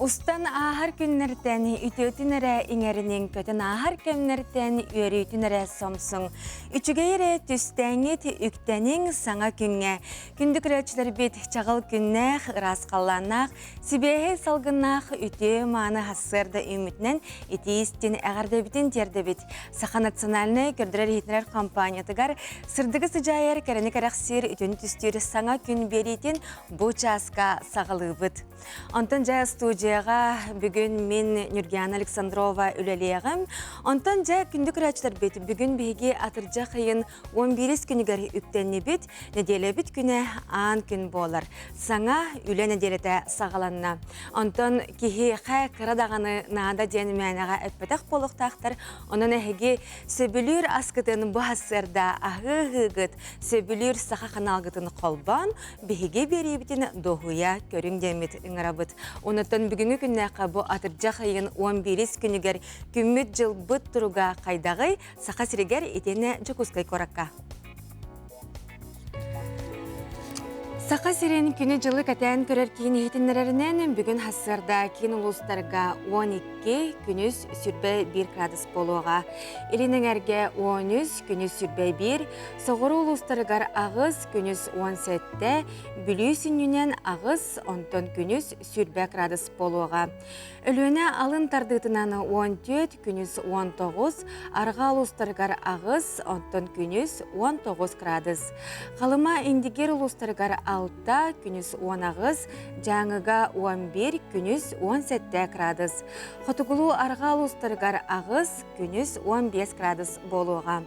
Ustan ahar günlerden ütütünere inerinin kötün ahar kömlerden üyerütünere somsun. Üçügeyre tüstenget üktenin sana günge. Gündük ölçüler bit çağıl günne raskallanaq, sibehe salgınaq ütü manı hasırda ümitnen etiistin ağarda bitin terde bit. Saha nasyonalne gördürer hitler kampanyatıgar sırdıgı sıcayar kereni karaksir ütünü tüstürü sana gün beritin bu çaska sağılığı bit. Ondan studiyaga bugün min Nurgen Aleksandrova üleliyagım. Ondan gündük raçlar bit. Bugün bihigi atırca kıyın 11 günüger üptenni bit. Nedele bit güne an gün bolar. Sana üle nedelete sağalanna. Ondan kihi xay kıradağını nada denimeynaga öppedak boluqtaqtar. Onun ehigi söbülür askıdın bu hasırda ahı hıgıt. Söbülür sağa kanalgıtın kolban. Bihigi beri bitin doğuya körün demit ıngırabıt. Ondan bugünkü günne bu atırca kıyın 11 günüger kümmüt jıl bıt turuga kaydağı sağa siriger etene jokuskay korakka. Saqa siren günü жылы кәтән көрер кейін ехетінлерінен бүгін hasırda кейін ұлыстарға 12 күніз сүрбе 1 градус болуға. Елінің әрге 13 күніз сүрбе 1, соғыры ұлыстарығар ағыз күніз 17-те, бүлі сүнінен ағыз 10 күніз сүрбе градус болуға. Өліні алын тардытынан 14 күніз 19, арға ұлыстарығар ағыз 10 күніз 19 градус. Қалыма индигер ұлыстарығар 6 күніз 10 ағыз, жаңыға 11 күніз 17 градус. Хотугулу арғал ұстарығар ағыз күніз 15 градус болуға.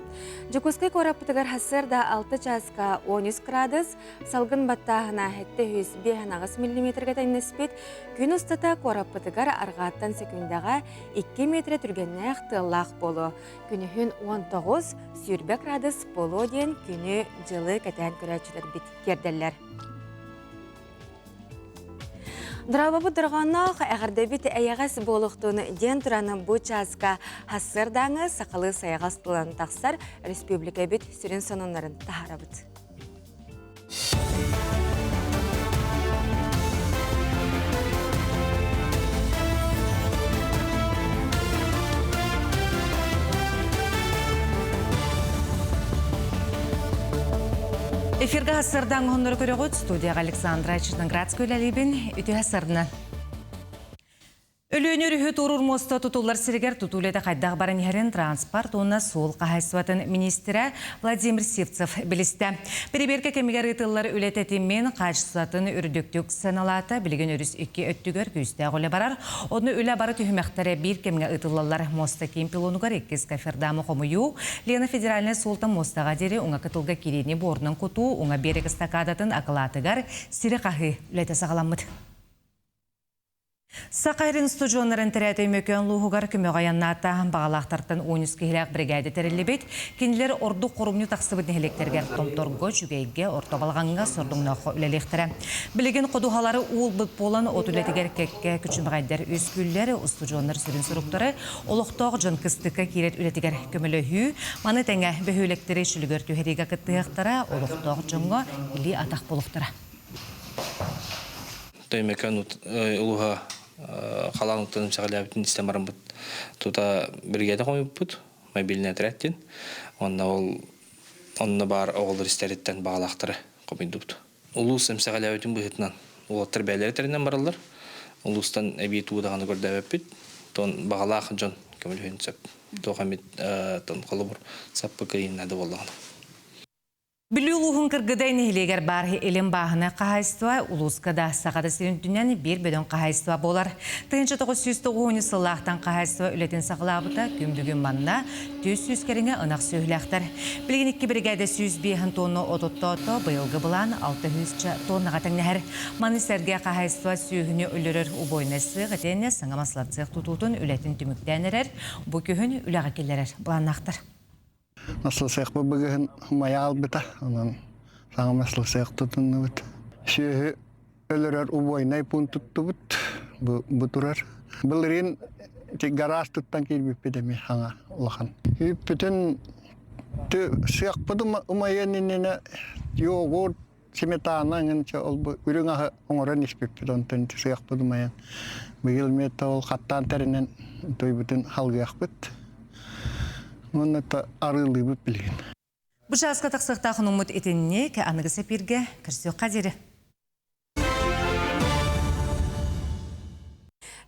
Жокускай корапытығар хасырда 6 часка 13 градус, салғын баттағына хетті 105 мм тайнеспет, күн ұстата корапытығар арғаттан секундаға 2 метр түргенне ақтылақ болу. Күнігін 19 сүрбе градус болу ден күні жылы кәтән көрәтшілер біткерділер. Драбабы дұрғанақ әғірді бет әйеғас болуқтуыны ден тұраны бұл часқа хасырдаңы сақалы саяғас тұлан тақсар республика бет сүрін сонынларын тахара бұд. Эфирға ғасырдан ғонлары көрі ғыд, студияға Александра Черноградская ләлейбін үті ғасырына. Өлөнер үхіт ұрыр моста тұтулар сірігер тұтулеті қайдағы барын ерін транспорт, оны сол қағайсуатын министері Владимир Севцев білісті. Біріберке кемігер ұтылар өлететімен қайшысатын үрдіктік саналаты білген өріс 2 өттігер күйісті ғолы барар. Оны өлі бары түйімәқтері бір кемге ұтылалар моста кемпилонуғар 2 кафердамы қомыю. Лена федеральный солтан мостаға дері оңа күтілгі керені борының құту, оңа берек стакадатын ақылатығар сірі қағы өлеті сағаламыд. Сақайрын студионларын тәрәті мөкен луғығар көмеғаянната бағалақтартын 13 кейләқ бригады тәрелебет, кенілер орду қорумны тақсыбыдың електергер томторғы жүгейге ортабалғанға сордыңнақы үлелектірі. Білеген қодуғалары уыл бұд болан отулетігер кәкке күчін бағайдар өскүллері студионлар сүрін сұрықтары олықтоқ жын кыстыққа керет үлетігер көмілі хүй, маны тәңе бөхөлектері шүлігер түйеріге кіттіғақтара олықтоқ жынға үлі атақ болуқтыра. Қалаңықтың шағылябытын істемарым бұд. Тута біргеді қойып бұд, мобильный отрядтен. Онына бар оғылыр істереттен бағалақтыры қойып бұд. Улус әмсағалябытын бұғытынан. Олаттыр бәлері тәрінен баралар. Улустан әбейт уыдағаны көрді әбәппет. Тон бағалақ жон көміл өйін сөп. Тоғамет қолы бұр саппы күйін әді болағаны. Білі ұлығын кіргідай нехілегер бар елін бағына қағайстыва, ұлысқада сағады сирін дүнен бір бөден қағайстыва болар. Тыңшы 990 сыллақтан қағайстыва үлетін сақылабыта күмбігін манна 200 керіңе ынақ сөйләқтір. Білген 2 бригада 105 тонны ототто бұйылғы бұлан 600 тоннаға тәңнәр. Маны сәрге қағайстыва сүйіні үлірір ұбойнасы ғытене саңамаслатсық тұтутын үлетін түміктәнерер, бұл күйін үліға келерер бұланнақтыр. Насыл сәқ бұбығын мая албыта, онан саңа масыл сәқ тұтынны бұд. Шүйі өлірер ұбойнай пұн тұтты бұд, бұтырар. Бұлырын гараж тұттан келбіп бедеме саңа ұлақан. Бүтін сәқ бұды ұмайынынені йогурт, сметана аңынча ол үрің ағы оңыран еспеппет онтан сияқ бұдымаян. Бұйыл мета ол қаттан тәрінен той бүтін халғияқ бұд. Оны арылы бұд білген. Бұл жазға тақсықтақын ұмыт етінне кә анығы сәпірге кірсі қадері.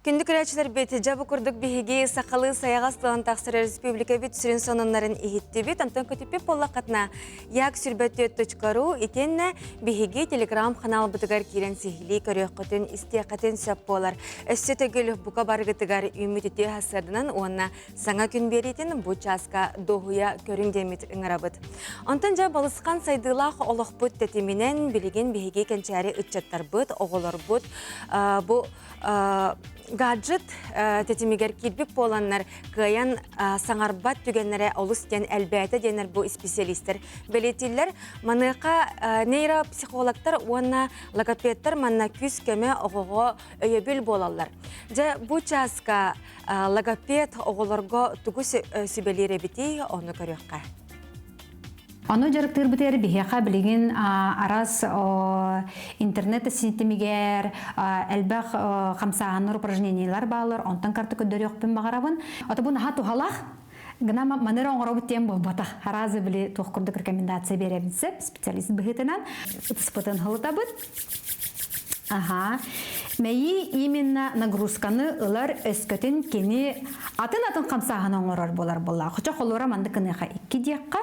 Күнді күрәчілер беті жабы күрдік бігеге сақалы саяғастылан тақсыры республика бет сүрін сонынларын ехетті бет. Антон көтіпе полақатына як сүрбәттөт.ру етенне бігеге телеграм қанал бұтығар керен сихили көрек құтын істеқатын сөп болар. Өссі төгіл бұқа барғытығар үміт үте хасырдынан онына саңа күн беретін бұл часқа доғуя көріндемет үңірабыд. Антон жа балысқан сайдылақ олық бұт тәтеменен білеген бігеге кәнчәрі үтчаттар бұд, оғылар бұд. Бұл гаджет тетимигер кирбик боланнар каян саңарбат түгеннәре олыстен әлбәті денер бұл специалистер. Белетиллер манықа нейропсихологтар, уанна логопедтар манна күз көмі оғығы өйебіл болалар. Жа бұл часқа логопед оғыларға түгі сөбелері біті оны көріққа. Оно жарыктыр битер бихеха билеген арас интернет синтемигер элбах хамсааныр упражнениялар балар онтан карты көдөрөк пен багарабын. Ата бу хату халах гына манер оңоробут тем болбата. Харазы биле тохкурдук рекомендация беребиз специалист бихетенен испытан халытабыт. Ага. Мейи именно нагрузканы ылар өскөтен кени атын хамсааны оңорор болар болла. Хоча холора манды кыныха 2 декка.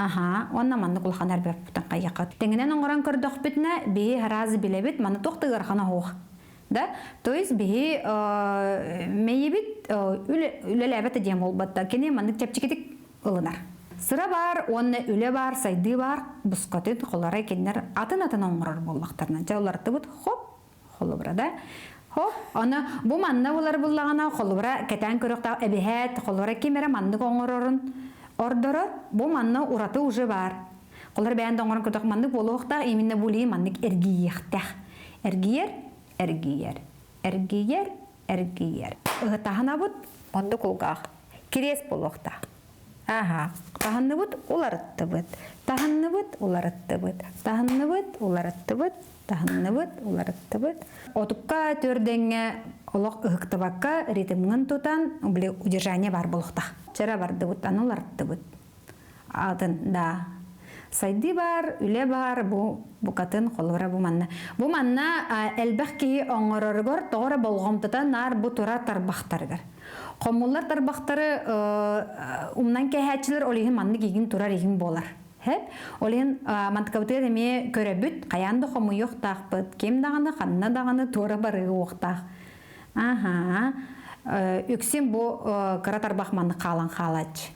Ага, онна манны кулханар бер бутан кайякат. Теңенен оңгоран көрдөх битне бии харазы билебит, манны тоқтыгар хана хоқ. Да? То есть бии мейебит үлеләбәті дем болбатта. Кене манны тепчикетик ылынар. Сыра бар, онны үле бар, сайды бар, бұскатын қолары кеннер атын оңгорар боллақтарына. Жауларды бұд, хоп, қолы бұра да. Хоп, оны бұ манны олар бұллағана қолы бұра кәтән көріқтау әбіхәт, қолы бұра кемері манны оңгорорын. Ордора бу манна ураты уже бар. Колар бәян доңгорын көтөк манны болуqta именно були манны эргиехтә. Эргиер. Тахана бут онды кулгах. Кирес болуqta. Ага. Таханны бут уларытты бут. Таханны бут уларытты бут. Таханны бут уларытты бут. Таханны бут уларытты бут. Отукка төрдеңе олық ыхтыбакка ритмын тутан биле удержание бар болуqta. Чара барды бут, ануларды бут. Атын, да. Сайды бар, үле бар, бу катын қолғыра бу манна. Бу манна әлбәқ кейі оңырырғыр, тоғыра болғымтыдан нар бу тура тарбақтарғыр. Қомулар тарбақтары умнан кәйәтчілер олейін манны кейгін турар егін болар. Олейін мантықабытыға деме көрі бүт, қаянды қому yoқтақ бұд, кем дағаны, қанына дағаны тура бары оқтақ. Ага. Үксен бұл қыратар бақманны қалан қалач.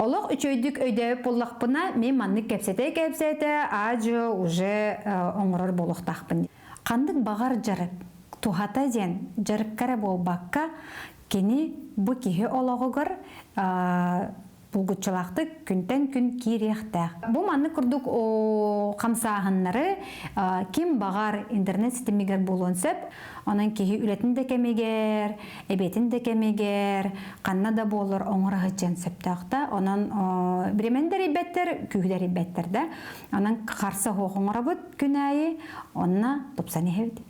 Олық үчөйдік өйдәуіп болақпына мен манны кәпсеті, ажы уже оңырыр болуқтақпын. Қандық бағар жарып, тухата ден жарып кәрі болбаққа кені бұл кеге олағығыр бұлғытшылақты күнтен күн керекті. Бұл манны күрдік қамсағынлары кем бағар интернет сетемегер болуынсып, онан кеге үлетін де кемегер, әбетін де кемегер, қанна да болыр оңырағы жан сөптіқта. Онан біремендер ебеттер, күйдер ебеттер де. Онан қарсы хоғыңыра бұд күн айы, онына топсаны хевді.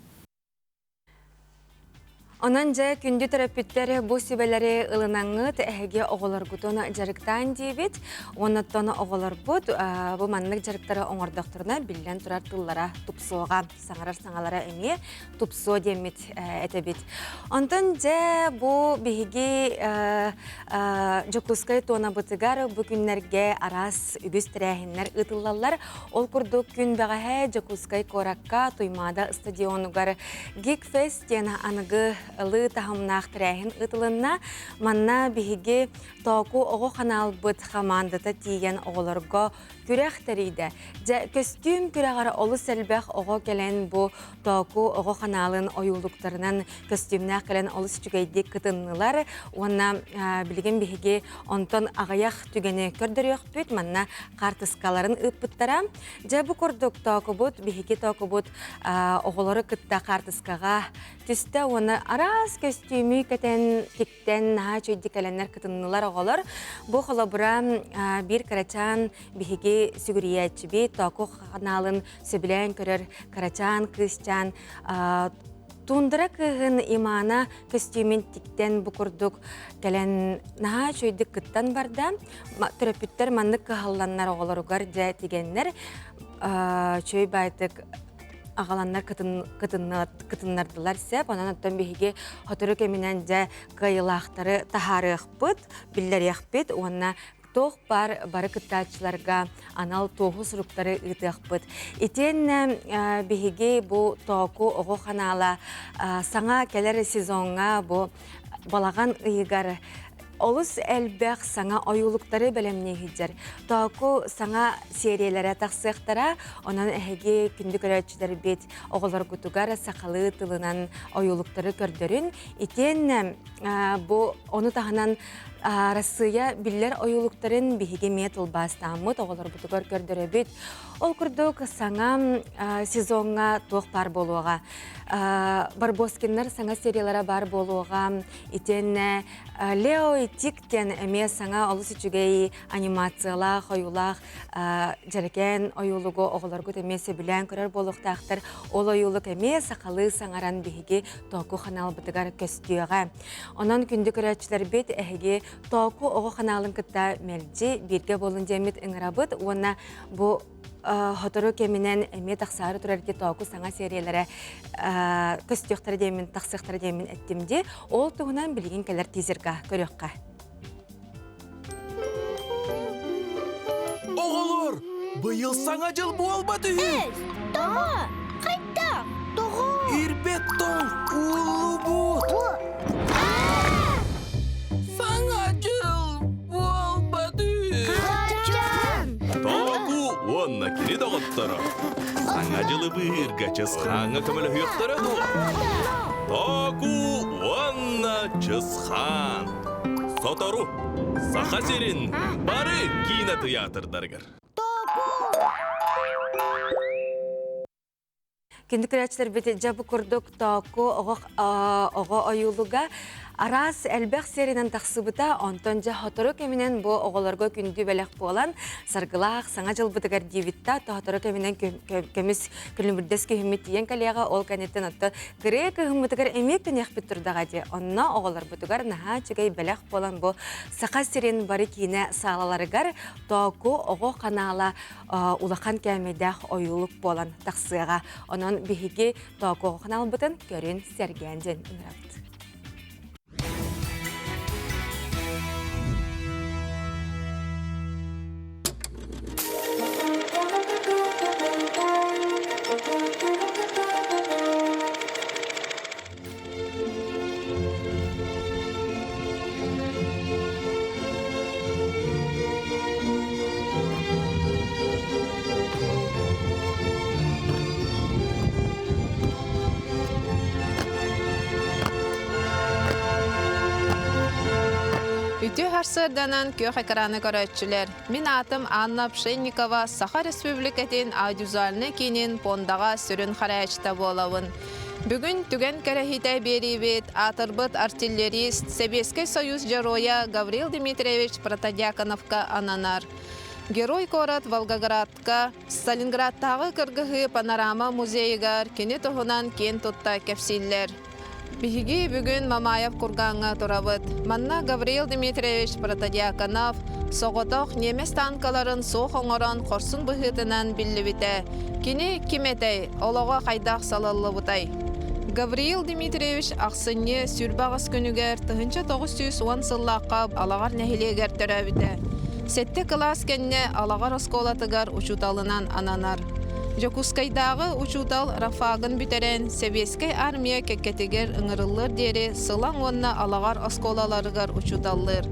Онан жа күнді терапевттері бұл себелері ылынаңыт әге оғылар күтіні жарықтан дейбет. Онаттаны оғылар бұд, бұл маннық жарықтары оңырдақтырына білден тұрар тұллара тұпсуға, саңалара әме тұпсу демет әтебет. Онтан жа бұл бігеге жоқлысқай туына бұтығар бұл күнлерге арас үгіз тірәхінлер ұтылалар. Ол күрдік күн баға жоқлысқай коракка туймада стадионугар Geekfest дені анығы ылы тахымнақ тірәхін ұтылынна манна бігеге току оғы қанал бұд командата тиген оғыларға күрәқ тәрейді. Көстүм күрәғара олы сәлбәқ оғы келен бұ току оғы қаналын ойылдықтарынан көстүмнәқ келен олы сүтігейді күтіннылар. Онна білген бігеге онтон ағаяқ түгені көрдірек бүт манна қартысқаларын ұппыттара. Бұ көрдік току бұд, бігеге току бұд оғылары күтті қартысқаға түсті оны ара Арас костюмі кетен тиктен наха чөйді кәләннәр кытыннылар оғалар. Бұ қолабыра бір карачан біхеге сүгіриятчі бей, тоқу қаналын сөбілән көрір карачан, кыстан, тундыра кығын имана костюмін тиктен бұқырдық кәлән наха чөйді кыттан барда, түрөпүттер маннық кығалланнар оғаларуғар дә тегеннер чөй байтық ағаланнар кытыннардылар сәп, онан оттан бейге хотыры кемінен дә қайылақтары тахары ұқпыт, білдер еқпет, онна тоқ бары кыттачыларға анал тоғы сұруқтары ұты ұқпыт. Итен бейге бұл тоқу оғы қанала саңа келер сезонға бұл балаған ұйығар Олыс әлбәқ саңа ойулықтары бәлемне хиджар. Тоқу саңа сериялары тақсықтара, онан әхеге күнді көрәтшілер бет оғылар күтугар сақалы тылынан ойулықтары көрдерін. Итен бұл оны тағынан Россия биллер ойулықтарын бігеге метал бастамыд, оғылар бұтығар көрдері бет. Ол күрдік саңа сезонға тоқ бар болуға. Барбоскинлер саңа сериялары бар болуға. Итен Лео и Тиктен әме саңа олыс үчігей анимациялақ, ойулақ, жарекен ойулығы оғылар күт әмесі білән көрер болуқтақтыр. Ол ойулық әме сақалы саңаран бігеге тоқу қанал бұтығар көстіуға. Онан күнді көрәтшілер бет әхеге тоқу оғы қаналын күтті мәлді берге болын демет ұңырабыд. Оны бұл Хотыры кемінен әме тақсары тұрарке тоқу саңа сериялары көстіуқтары деймін, тақсықтары деймін әттімде. Ол тұғынан білген кәлер тезірға, көріққа. Оғылыр, бұйыл саңа жыл болба түйін. Тоғы, қайтта, тоғы. Ирбет тоң, ұлы бұд. Саңа жыл болба түйін. Қачан. Тоғы, онна келі доғыттары. Саңа жылы бұйырға чысқаңы көмілі хүйіқтары ду. Тоғы, онна чысқан. Сотору, сақа серін, бары кейіна тұятырдарғыр. Күнді көрәтшілер беті жабы күрдік тоқу оғы ойулыға Арас әлбәқ серінен тақсыбыта, онтон жа хотыры кемінен бұл оғыларға күнді бәләқ болан, сарғылақ, саңа жыл бұтығар дейвітта, хотыры кемінен көміс күлімбірдес күйімет дейін кәлеға ол кәнеттен отты кірі күйім бұтығар әмек төнек біттірдіға де. Онна оғылар бұтығар наға чүгей бәләқ болан бұл сақа серін бары кейіне сағаларығар тоқу оғы қанала улақан кәмедәқ ойылық болан тақсыға. Онын бігеге тоқу оғы қанал бұтын көрін сәргенден үнірапты. Үтü харсырданан көх экраны көрөтчүлер. Мен атым Анна Пшенникова Саха Республикатын аудиозуальны кинин пондага сүрін харачта болауын. Бүгін түген кәрәхите берибет атырбыт артиллерист Советский Союз героя Гаврил Дмитриевич Протодьяконовка ананар. Герой корат Волгоградка, Сталинградтағы кыргығы панорама музейгар кені тұғынан кен тұтта кәпсиллер. Биһиги бүгүн Мамаев курганга турабыт. Манна Гаврил Дмитриевич Протодьяконов соғотоқ немес танкаларын соқ оңорон қорсын бұхытынан білібіте. Кені кеметей, олығы қайдақ салалы бұтай. Гаврил Дмитриевич ақсынне сүрбағыз күнігер 1910 сыллаққа алағар нәхилегер төрәбіте. Сетте класс кәнне алағар осколатыгар учуталынан ананар. Жокускайдағы учутал рафагын бүтерен Советский армия кеккетегер ыңырылыр дері сылаң онна алағар осколаларыгар учуталлыр.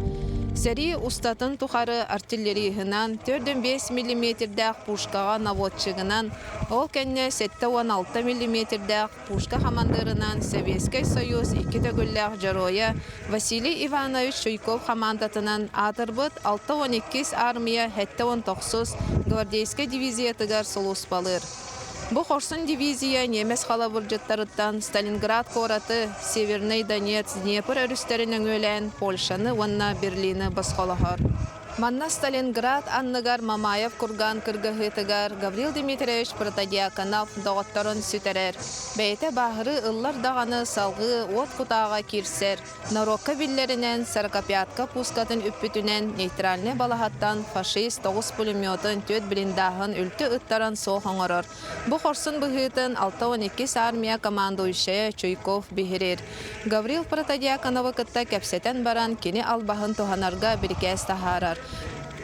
Сәри устатын тухары артиллерийхынан 4-5 мм-дәк пушкаға наводчығынан, ол кәнне 7-16 мм-дәк пушка хамандырынан Советский Союз 2 төгілләк жароя Василий Иванович Шуйков хамандатынан атырбыт 6-12 армия 7-19 гвардейский дивизиятыгар солуспалыр. Бу хорсын дивизия немес халабыржыттарыттан Сталинград кораты, Северный Донец, Днепр өрүстеринен өлен Польшаны ванна Берлины басқалахар. Манна Сталинград анныгар Мамаев курган кыргыхытыгар Гаврил Дмитриевич Протодиаконов доғыттарын сүтерер. Бәйті бағыры ыллар дағаны салғы от кутаға кирсер. Нарокка биллерінен саркапиатка пускатын үппүтінен нейтральны балахаттан фашист 9 пулеметын төт блиндағын үлті ыттаран соғыңырыр. Бұ хорсын бұғытын 6-12 армия командующая Чуйков бігірер. Гаврил Протодиаконовы кытта кәпсетен баран кені албағын туханарға біркәс тахарар.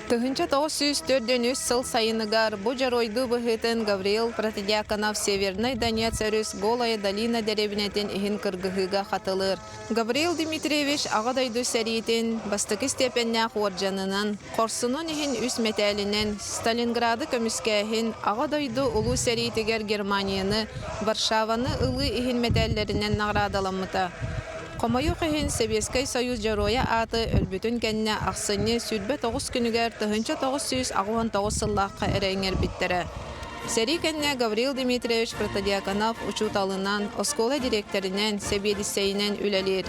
Тыгынча 904 сыл сайыныгар бу жаройду быхытын Гавриил Протодиаконов Северный Донец өрүс Голая долина деревинетин ихин кыргыхыга хатылыр. Гавриил Дмитриевич ағадайду сәритин бастыкы степеннях оржанынан, Корсунун ихин үс метәлінен Сталинграды көміскәхин ағадайду улу сәритигер Германияны, Варшаваны ылы ихин метәллерінен наградаламыта. Комайук ихин Советский Союз жароя аты өлбүтүн кенне ақсыны сүрбе 9 күнігер тыгынча 999 сыллаққа әрәңер біттере. Сәри кенне Гавриил Дмитриевич Протодиаконов учуталынан, оскола директоринен, себедисейінен үлелер.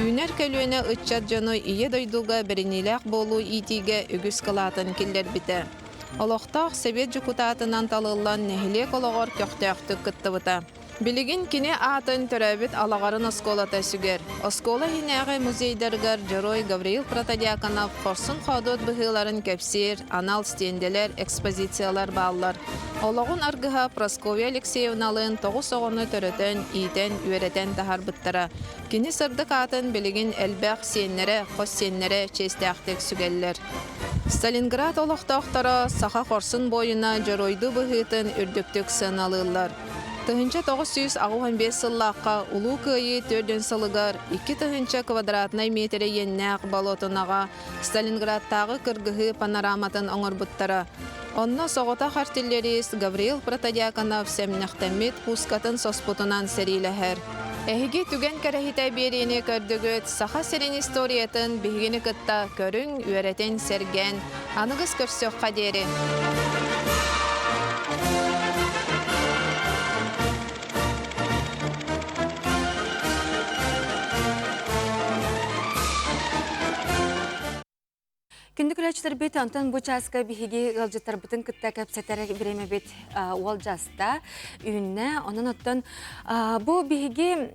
Үйнер көлуіне ұтчат жону ие дойдуға бірінелек болу итиге үгіз кылатын келдер біті. Олықтақ Совет жүкутатынан талылан нәхілек олығыр көқтіяқты күттібіті. Билигин кини атын төрәбит алагарын осколата сүгер. Оскола хинәгы музейдергар Жарой Гавриил Протодиаконов хорсын ходот быһыларын кепсир, анал стенделер, экспозициялар баллар. Олагын аргыха Прасковья Алексеевналын 9 оғыны төрөтен, итен, үйретен тахар бұттара. Кини сырдык атын билигин әлбәқ сеннере, қос сеннере честяқтек сүгеллер. Сталинград олықтақтара саха хорсын бойына Жаройду быһытын үрдіктік сыналылар. Тыгынча 915 сыллаққа улу күйі 4 сылығар 2 тыгынча квадратнай метре еннәқ болотынаға Сталинградтағы кыргығы панораматын оңыр бұттара. Онна соғыта хартиллерис Гавриил Протодиаконов сәмнәқтәмет пускатын соспутынан сәриләхәр. Әхіге түген кәрәхітай беріне көрдігіт, саха серен историятын бігіні кытта көрің үйәрәтен сәрген, анығыз көрсөк қадері. Күндік үләчтер бет, антон бұ часқа бігеге ғалжыттар бұтын күтті кәпсеттері біреме бет ол жаста үйінне. Onun оттан бұ бігеге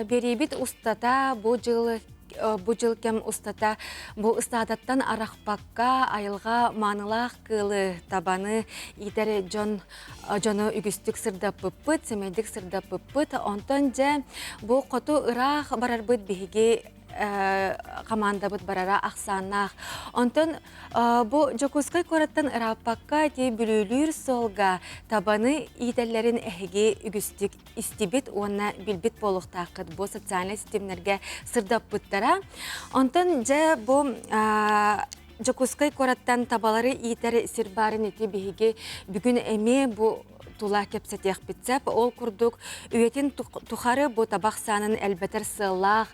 бері бет ұстата, бұ жыл кәм ұстата, бұ ұстадаттан арақпаққа айылға манылақ қылы табаны етері жоны үгістік сырда пұппыт, семейдік сырда пұппыт. Онтан жа бұ қоту ұрақ барар бұд бігеге команда бут барара ақсанақ. Онтон бу жокускай кораттан ыраппаққа те бүлөлүр солга табаны ителлерин әхеге үгістік истибет, онна билбет болуқтақыд бу социальный системлерге сырдап бұттара. Онтон же бу жокускай кораттан табалары итері сирбарын еті бігеге бүгін әме бу тула кепсетех битсеп, ол курдук үйетін тухары бу табақ санын әлбәтер сылақ,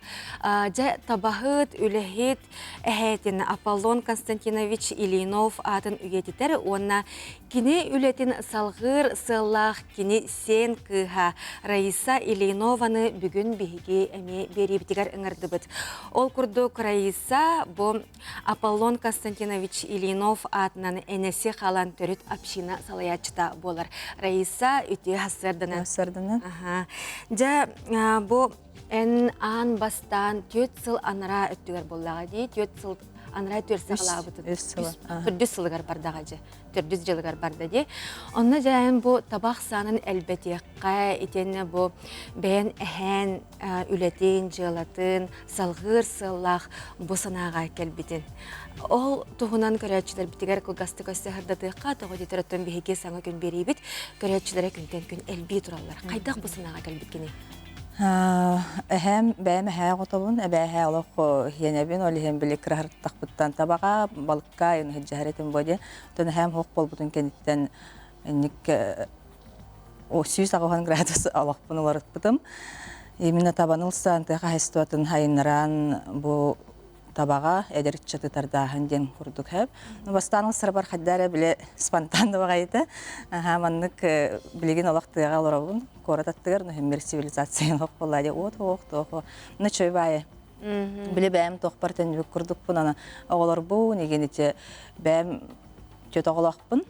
жа табахыт, үлехет, әхетін Аполлон Константинович Ильинов атын үйететер, онна кини үлетін салғыр сылақ, кини сен кыха Раиса Ильинованы бүгін бігеге әме бері бітігер ыңырды бұд. Ол курдук Раиса бу Аполлон Константинович Ильинов атынан әнесі қалан төріт апшина салаячыта болар. Раиса үте хасырдыны. Жа бу ән ан бастан 4 сыл анара өттігер боллаға дей, 4 сыл анара 4 сылға бұтын. 4 сылығар бардаға же, 4 жылығар барда дей. Онна жайын бу табақ санын әлбәтеққа етені бу бәйін әхән үлетен, жылатын, салғыр сыллақ бу санаға кәлбетін. Ол туғынан көрәтшілер бітігер кылғасты көсті ғырдадыққа тоғы детер өттен бігеге саңа күн бері бит, көрәтшілері күнтен күн әлбей тұралар. Қайдақ бұл санаға кәлбіткені? Әхәм бәйім әхәй ғотабын, әбәй олық енебін, ол ехен білік кірағырттақ бұттан табаға, балыққа, ені жәхәретін бөде. Төн әхәм хоқ бол бұтын кәнеттен сүйіз ағуған градус олық бұны оларық бұтым. Еміне табанылсан, тәқа хайстуатын хайыныран, бұл табаға әдерітші тұтардаһын ден күрдік әп. Бастаңыл сырбар қаддары біле спонтанды бағайты. Маннык білеген олақтыға оларауын корататтығыр, нөхіммер цивилизациян оқ болады. Оқ. Нөчөй байы. Біле бәйім тоқпар тәнбек күрдік бұн, ана оғылар бұл, неген ете бәйім төт оғылақпын.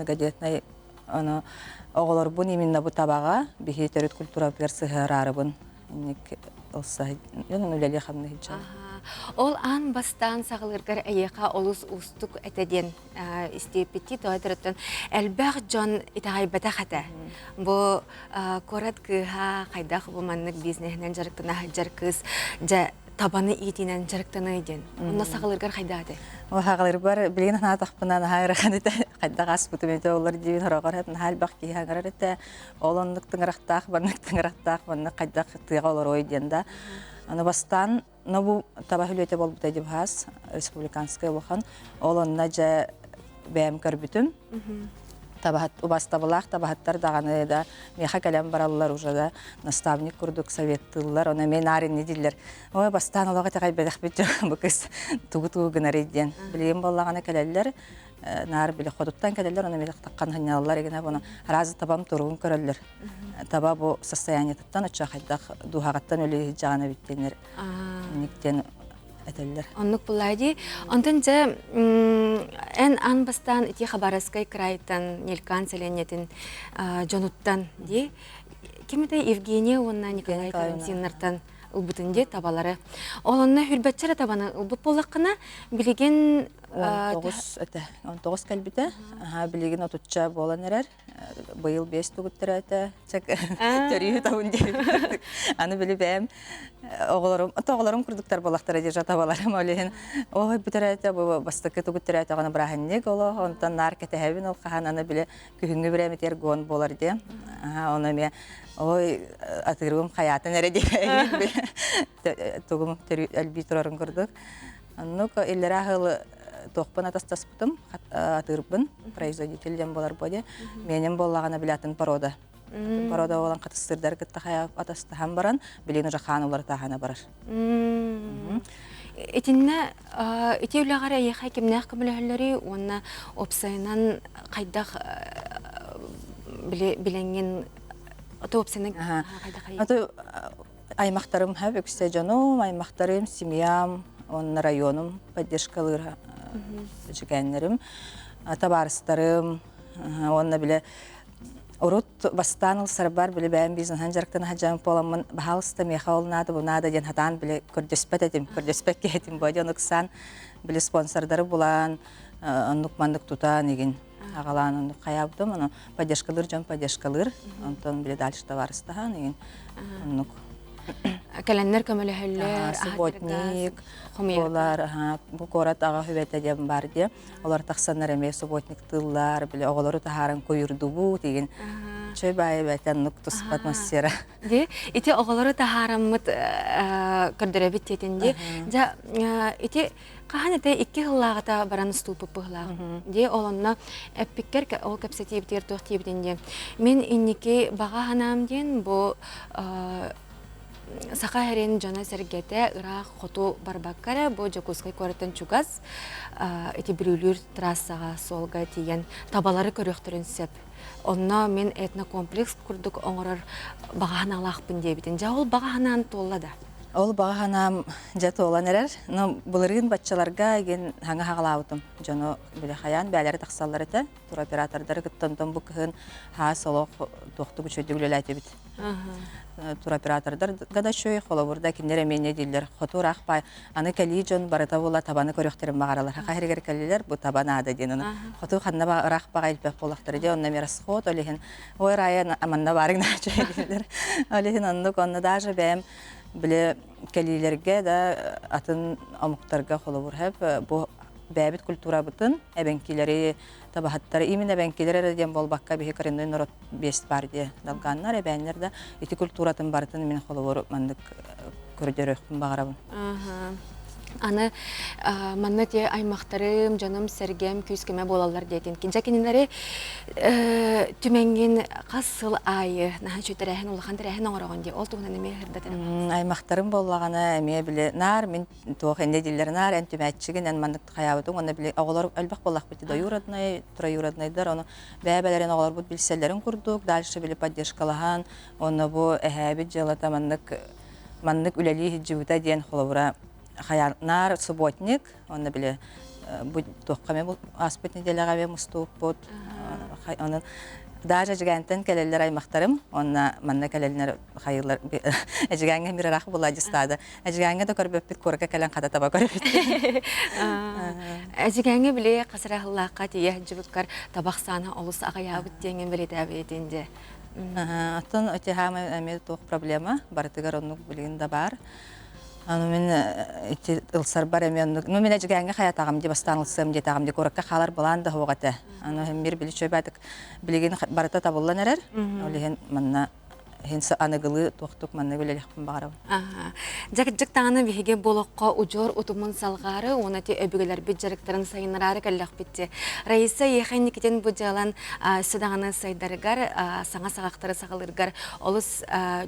Гадетнай оғылар бұн, именно бұл табаға бейхе төрет культура персіғырары бұн. Өлелі қамны хиджан. Ол ан бастан сағылырғар әйеқа олыс ұстық әтеден істепетті тоғадырыттан әлбәқ жон итағайбата қата. Бұ корат кыға қайдақ бұл маннық бизнесінен жарықтына жарқыз жа табаны етінен жарықтаны еден. Онна сағылырғар қайдады? Ол хағылыр бар, білген атақпынан хайраған еті, қайдақ аспыты менте олар дейін ұрағар әтін халбақ кейхаңырар еті, ол ондықтың рақтақ, барнықтың рақтақ, барнық қайдақ тыға олар ойден. Аны бастан, бұл таба хүлеті бол бұтай деп хас, республиканская болған, ол онына жа бәйім көрбітім. Убастабылақ, табахаттар дағаны да, меха кәлем баралылар уже да, наставник күрдік, советтылар, оны мен арин не дейлер. Ой, бастан олаға тағай бәдіқ бітті, бұкыз туғы-туғы гынар еден. Білген болағаны кәлелер, нар білі қодыттан кәлелер, оны медіқ таққан ғанялылар егін, оны разы табам тұруын көрілер. Таба бұл состояниятыттан, ұтша қайдақ дұғағаттан өлі жағаны біттенер. Нектен әтелдер. Оннық бұлайды. Онтан жа ән ан бастан ити хабараскай крайтан, нелкан сәленетін жонуттан де. Кемеді Евгения онна Николай Карантиннартан ұлбытынде табалары. Олонна хүрбәтчара табаны ұлбыт болаққына білеген 19 кәлбіті. Білеген отутча болан әрер. Бұйыл 5 тұғыттыр әті. Төрейі тауын деріп. Аны білі бәйім. Оғыларым күрдіктер болақтар әдер жатабаларым олейін. Ой, бүтір әті, бастықы тұғыттыр әті оғаны бірағыннек олы. Онтан нар кәті әбін ол қаған аны білі күхінгі бір әмет ергон болар де. Оны ме, ой, атырығым қаятын әрі де тұғым әлбей тұрарын күрдік. Онық елдері ағылы тоқпын атастаспытым, атырбын, производителден болар боде. Менен болағана білетін порода. Порода olan қатыстырдар күтті қаяп атастыған баран, білен ұжа қанулар тағана барар. Этинне ите үлағара еқай кемнәқ көмілі оны опсайынан қайдақ біленген оты опсайынан қайдақ қайдақ? Оты аймақтарым әп, өкісте жоным, аймақтарым, семьям, оның районым, поддержкалыр жүгәнлерім, табарыстарым, онына біле Урут бастан сарбар биле бәйін бизнес жарықтан хаджам поламын бахалыста меха олнады бұнады ден хатан биле көрдөспет етім, көрдөспет кетім бөде онықсан биле спонсордары бұлан, онық мандық тұтан еген ағалан онық қаябдым, оны поддержкалыр жон поддержкалыр, онтон биле дальше табарыстаған еген онық. Кәләннер көмілі субботник, олар бұл корат аға хүбәті дем бар де. Олар тақсанар әме субботник тыллар, біле оғылары тағарын көйірді бұл деген. Чөй бәйі бәтен нүк тұсып атмосфера. Ити оғылары тағарымыт көрдірі біттетінде. Ити қаған әті 2 ғылағыта баран ступы бұғылағы. Де олонна әппіккер ол көпсеті ебдер тоқ тебденде. Мен иннеке баға ғанамден бұл Сақа әрен жана сәргеті ұрақ қоту барбаққары бұл жакускай көріттен чугаз әті бірілер трассаға солға тиген табалары көріқтірін сәп. Онна мен этнокомплекс күрдік оңырыр бағаған алақпын дебетін. Жа ол бағағанан толлады? Ол бағағанам жаты olan әрер. Бұлырын батчаларға еген хаңа хағалауытым. Жоны біле қаян бәлері тақсалар еті. Туроператордары күттімдім бұл күхін ха солық тоқты күчөйдігілі әйті біт. Туроператордар ғада шөй қолы бұрда кендер әмене дейлер. Қоту рақпай, аны кәлі жон барыта бола табаны көріқтерін бағаралар. Қағыргер кәлілер бұл табаны ады дейін. Қоту қанна рақпаға илпек болақтары де, онна мерас қот, олеген ой райын аманна барыңна жөй дейлер. Олеген оннық онны дажы бәйім біле кәлилерге да атын амуқтарға қолы бұрхап, бұл бәбіт культура бұтын, әбәнкелері табахаттары, именно әбәнкелері дем бол баққа бейі көріндің нұрот бест бар де далғаннар, әбәнлер да еті культуратын бартын мен қолы бұрып мандық көрдер өқтің бағарабын. Аны манна те аймақтарым, жаным, сәргем, күйскеме болалар дейтін. Жакенелері түменген қасыл айы, нахан чөйтерәхін, улахан тәрәхін оңырағын де, ол туғынан әме ғырдатырым. Аймақтарым болағаны әме біле нар, мен тоқ әнде дейлер нар, ән түмәтчігін, ән мандық қаябытың, оны біле оғылар әлбақ болақ біті да юраднай, тұра юраднайдар, оны бәбәлерін оғылар бұд білселерін құрдық, дальше біле поддержкалаған, оны бұ әхәбет жылата мандық үләлі хиджибута дейін қолауыра хаянар субботник, он биле будь тоққаме аспет неделяға муступ бот. Он даже жигантен келелер аймақтарым, онна манна келелер хайырлар әжиганга мирарах була дистада. Әжиганга да көрбөппит көрөкө келен ката таба көрөппит. Әжиганга биле касырахыллакка тие жибуткар табак саны олус агаябыт деген биле табетинде. Аттан өтехамы әме тоқ проблема бартыгар онук билген да бар. Мен ылсар бар емен, мен әжігәңгі хаятағым де бастан ылсым де тағым де көрікке қалар болан да хоғаты. Мен білі шөй бәдік білеген барыта табылан әрер, олеген манна хенсі анығылы тоқтық манна білеліқпін бағарым. Жақ тағаны бейге болыққа ұжор ұтымын салғары, оны те өбігілер бет жарықтарын сайынырары кәліқ бетте. Раиса ехайны кетен бұджалан сұдағаны сайдарығар, саңа сағақтары сағылырғар, олыс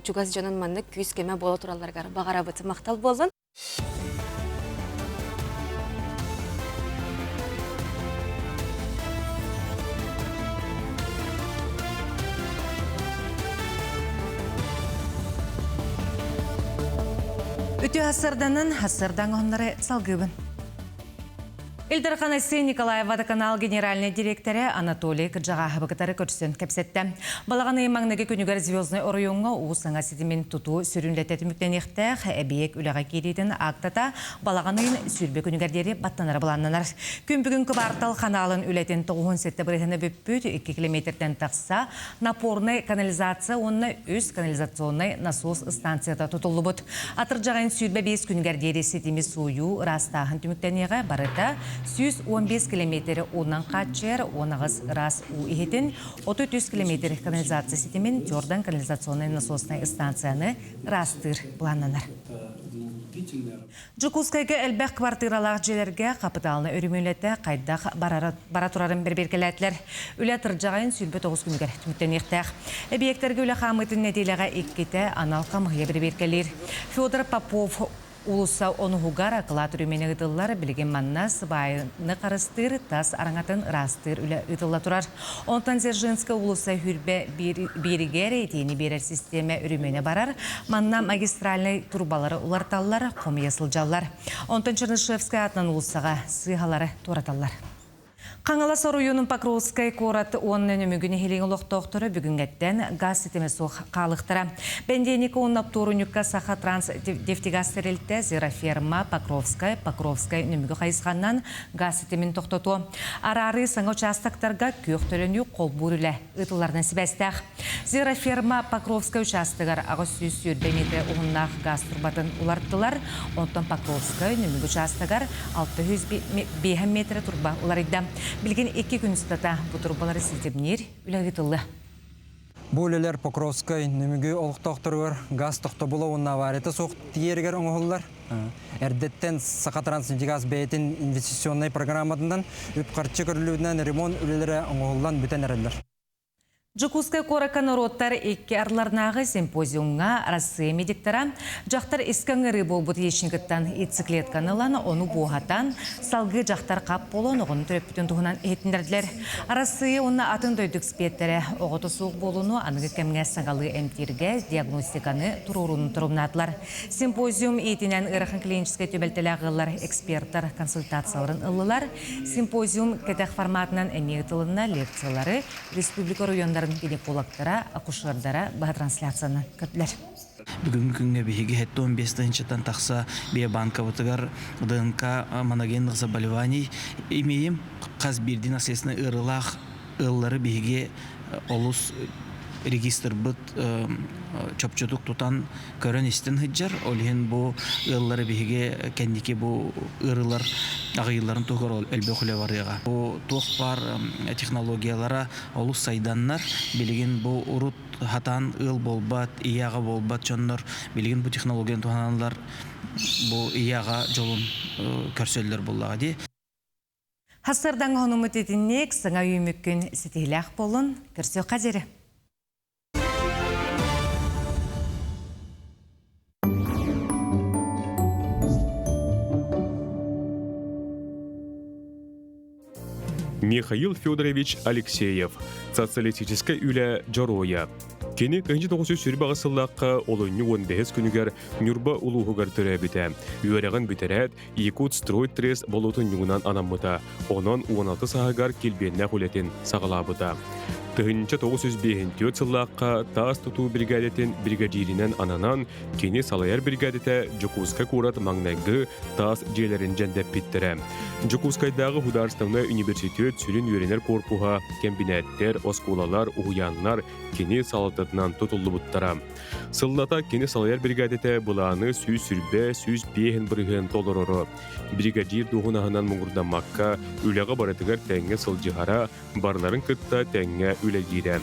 жүгаз жонын манны күйіс кеме болы тұраларғар бағара бұты мақтал болын. Үтü hasırdanın hasırdan onları salgıbın. Эльдар Ханасы Николаев водоканал генеральный директоры Анатолий Каджаға бұқытары көрсін кәпсетті. Балағаны емаңнығы күнігер звездный орыуыңа уысыңа сетімен тұту сүрінлететі мүктенектіқ әбейек үліға керейтін ақтата балағанын сүрбе күнігердері баттанары бұланнанар. Күн бүгін күбартал қаналын үлетін 9 сетті бірігіні бүппіт 2 километрден тақса напорный канализация онына үз канализационный насос станцияда тұтылы бұд. Атыр жағын сүрбе 5 күнігердері сетімі сойу растағын түміктенеға барыта 115 километр онан қатчер, онағыз рас уихетін, 30 километр канализация сетімен Jordan канализационный насосный станцияны растыр плананар. Жукускайғы әлбәқ квартиралақ желерге қапыталыны өрімелетті қайдақ бара тұрарын бір-беркеләтілер. Үлі тұржағайын сүлбі 9 күнігер түміттен еқтәқ. Әбиектерге үлі қамытын нәтелеға еккеті анал қамығы бір-беркелер. Федор Попов Улуса онуғугар ақылат үрімені ұтылар білген манна сыбайыны қарыстыр, тас араңатын растыр үлі ұтылла тұрар. Онтан Зержинска улуса хүрбе берігер етені берер системе үрімені барар, манна магистральный турбалары уларталлар, қомы ясылжалар. Онтан Чернышевская атынан улусаға сыйғалары тораталлар. Қаңала соруюнun Покровскай корат онын өмігіне хелеген лоқтоқтыры бүгінгеттен газ сетеме соқ қалықтыра. Бәнденекі оннап торунюкка саха транс дефтигаз сәрелті Зераферма Покровскай өмігі қайысқаннан газ сетемен тоқтоту. Арары саңа участақтарға көк төленю қол бүрілі ұтылардан сібәстәқ. Зераферма Покровскай участығар ағыз сүрбе метр ұғыннақ газ турбатын уларттылар. Онтан Покровскай өмігі участығар 605 метр турба уларыды. Білген 2 күн ұстата бұл турбалары сілтебінер үләғетілі. Бөлелер Покровскай нөмігі олықтақтырыр газ тоқты бұлы онына вареті соқ тиергер оңғылар. Әрдеттен сақа транснефтегаз бәйтін инвестиционный программадынан үп қарчы көрілуінен ремонт үлелері оңғылдан бүтен әрілер. Жукускай коракан ороттар екке арларнағы симпозиумға Россия медиктара жақтар искаңыры болбут ешінгіттан циклетканылан оны буғатан салғы жақтар қап болуын оғын түреппітін тұғынан еттіндерділер. Россия оны атын дөйдік спеттері оғыты суық болуыны анығы кәмге саңғалы әмтирге диагностиканы тұрурын тұрымнадылар. Симпозиум етінен ұрақын клиническай төбелтілі ағылар эксперттар консультацияларын ылылар. Симпозиум кәтәқ форматынан әмейтіліна лекциялары республика райондарын гинекологтара, акушерлардара баға трансляцияны көтлер. Бүгінгі күнге бейге 15-тан тақса бе банка бұтығар ДНК моногенных заболеваний имеем. Қаз бірден асесіне ұрылақ ыллары бейге олыс регистр бұд чөпчөдік тұтан көрін істін хыджар. Олген бұл ыллары бейге кәндеке бұл ұрылар ағыйларын тұғыр әлбе құле барыға. Бұл тұқ бар технологиялара олыс сайданнар білген бұл ұрут хатан ыл болбат, ияға болбат жоннор білген бұл технологияны тұғананлар бу ияга жолун көрсөллөр буллага ди. Хастардан ғанымы тетіннек сыңа үйміккін сетейләқ болын көрсө қадері. Михаил Федорович Алексеев, социалистическая үлі Джороя. Кені 1900 бағысыллаққа олыны 15 күнігер Нюрба улуғығар түрәбіті. Үйереген бітерәт Якут стройт трес болутын юңынан анамыта. Онын 16 сағығар келбенне құлетін сағылабыта. Тыгынча 905 сыллаққа тас тұту бригадетін бригадирінен ананан кені салайар бригадеті Жукуска курат маңнайғы тас жерлерін жәндеп біттірі. Жукускайдағы Хударставны университет сүрін үйренер корпуға комбинаттер, осколалар, уғуянлар кені салатытынан тұтылы бұттара. Сыллата кені салайар бригадеті бұланы сүйіз сүрбе, сүйіз бейхін бірігін толырыры. Бригадир дұғынағынан мұңырдамаққа үліға баратығар тәңге сылжығара, барларын күтті тәңге үләгейді.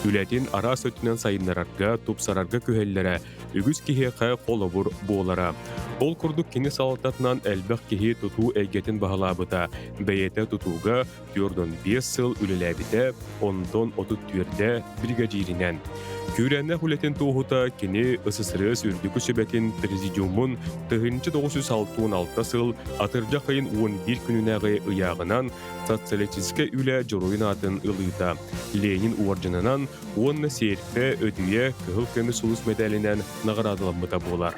Үләтін ара сөтінен сайынларарға, тупсарарға көхеллері, үгіз кехеқі қолы бұр болара. Ол күрдік кені салататынан әлбәқ кехе тұту әлгетін бағалабыта. Бәйеті тұтуға 4-5 сыл үлеләбіті, 10-30 бригадирінен. Күрәнне хүлетін туғыта кені ысысыры сүрдікі сөбәтін президиумын 1966 сыл атыржа қайын 11 күнінәғі ұяғынан социалистическа үлі жоройын атын ылыйта. Ленин уаржынынан онны серпе өтуе кығыл көмі сұлыс медалінен нағырадыламыта болар.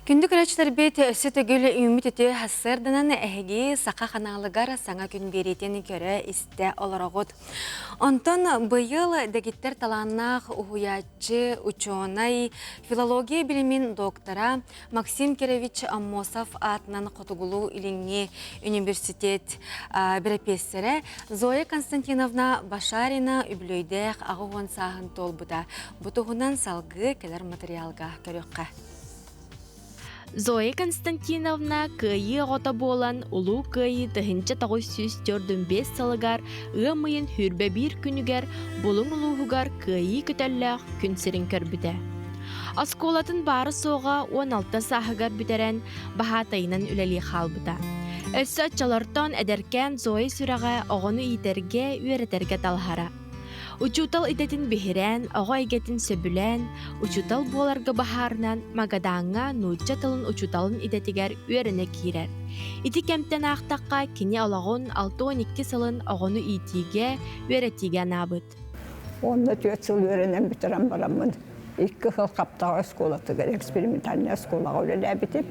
Күндік рәчтер бет өсі түгілі үміт өті хасырдынан әхеге сақа қаналығар саңа күн беретен көрі істі оларағыд. Онтон бұйыл дәгеттер таланнақ ұхуячы учонай филология білімін доктора Максим Керевич Аммосов атынан қотығылу иліңе университет бірепесірі Зоя Константиновна Башарина үбілөйдәқ ағуғын сағын толбыда. Бұтығынан салғы келер материалға көріққа. Зоя Константиновна кыйы ғота болан улу кыйы 1945 салыгар ымайын хүрбе бір күнігер болың улуғығар кыйы күтәлләқ күнсерін көрбіді. Асколатын бары соға 16 сағығар бітерен бағатайынан үләли қалбыда. Өссі атчалартан әдеркен Зоя сүрәға оғыны итерге үйретерге талхара. Учутал идетін бехирен, оға игетін сөбілен, учутал боларғы бахарынан магадаңа нұтча тылын учуталын идетігер үйеріне кейрер. Ити кәмттен ақтаққа кені алағын 6-12 сылын оғыны итиге үйретіге набыд. Онда 4 сыл үйерінен бітірен барамын. 2 қыл қаптаға сколатығыр, экспериментальная сколаға өлелі бітіп,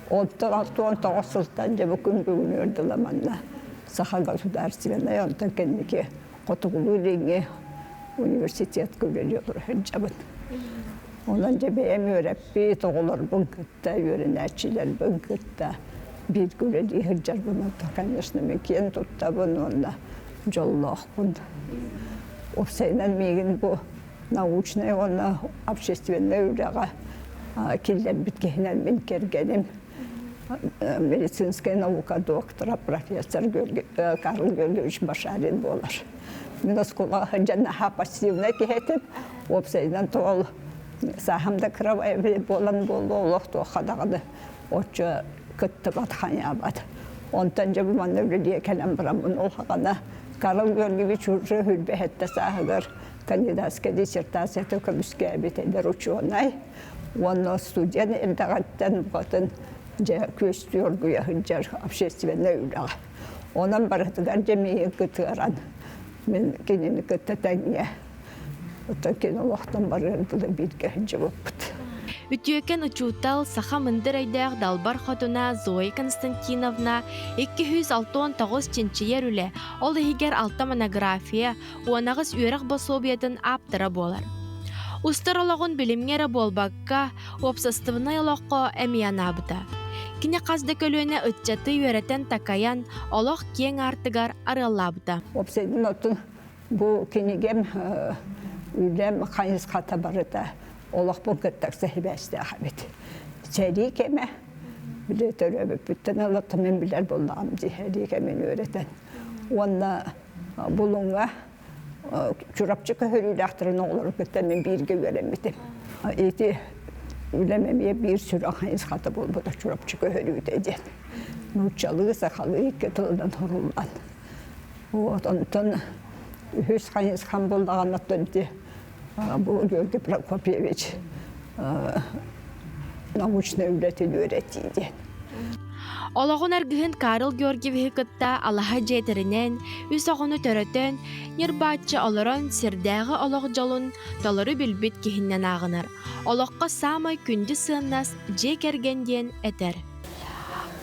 6-19 сылтан жебі күн бүгін өрділаманна. Саха государственная, онда кәнеке Қотығылу реңе университет көрелі жабын. Онан жебе әм өрәппе тоғылар бұн күтті, өрін әтшілер бұн күтті. Бір көрелі ғыржар бұн, конечно, мен кен тұтта бұн, онда жоллақ бұн. Опсайнан меген бұ научный, онна общественный үрәға келден біткенен мен кергенім. Медицинская наука доктора, профессор Карл Георгиевич Башарин болар. Мен осколаға жаннаға пассивна кехетіп, опсайдан тоғыл сағымда кровай болан болды, олық тоқадағыды. Отчы күтті батханя бады. Онтан жабы маны өлі кәлем бұрамын олғағана. Карл Георгиевич уже хүлбе әтті сағығыр кандидатская диссертация көміске әбетелер ученый. Оны студент әлдағаттан бұғатын көстер güya общественный үліға. Онан баратығар жемейін күтіғаран. Мен кенені күттәтәңе. Ота кен олақтан барырдылы бірге жауап бұд. Үтіөкен ұчуытал саха мындыр айдақ далбар қотына Зоя Константиновна 269 ченчиер үлі, ол егер алта монография, уанағыз үйрақ басобиятын аптыра болар. Устар олағын білімгері болбаққа, опсастывына олаққа әмияна бұда. Кіне қазды көлуіне үтчаты үйеретін такаян олақ кен артығар арылабыда. Опсайдың отын бұл кенегем үйлем қайыз қата барыда олақ бұл күттік сәхібәсті ақабет. Сәрі кеме біле түрі бүттін алатты мен білер болдағым сәрі кемен өретен. Онна бұлыңға жүрапчы көхірі ақтырын оғылыр күтті мен бірге өремедім. Eti ülememeye bir sürü ahayız katı bol bu da çorap çıkıyor ödedi. Nurçalığı sakalı ketıldan horuldan. Ondan hüs hayız kan buldu anlattı. Bu gördü Prokopyevich. Naучно öğrettiydi. Олоғын аргыһын Карл Георгиевич кытта алаха жетеринен, үс оғыны төрөтөн, нербатчы олорон сирдәғы олоқ жолун толору билбит киһиннен ағынар. Олоққа самай күнді сыыннас же кергенден этер.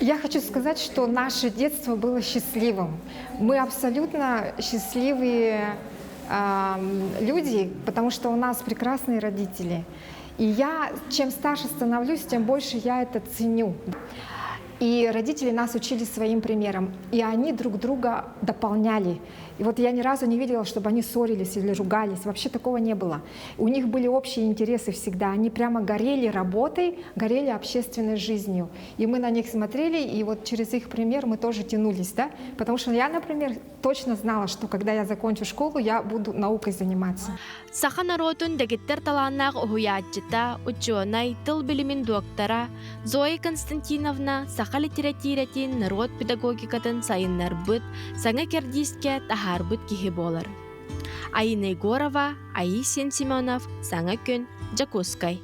Я хочу сказать, что наше детство было счастливым. Мы абсолютно счастливые люди, потому что у нас прекрасные родители. И я, чем старше становлюсь, тем больше я это ценю. И родители нас учили своим примером, и они друг друга дополняли. И вот я ни разу не видела, чтобы они ссорились или ругались. Вообще такого не было. У них были общие интересы всегда. Они прямо горели работой, горели общественной жизнью. И мы на них смотрели, и вот через их пример мы тоже тянулись, да? Потому что я, например, точно знала, что когда я закончу школу, я буду наукой заниматься. Саха народун дегеттер таланнақ уhuятчыта, ученый, тыл билимин доктора Зоя Константиновна саха литературатин народ педагогикатын сайыннарбыт, саңа кердиске тахарбыт кихи болар. Айна Егорова, Аисин Семенов, саңа күн, Жакускай.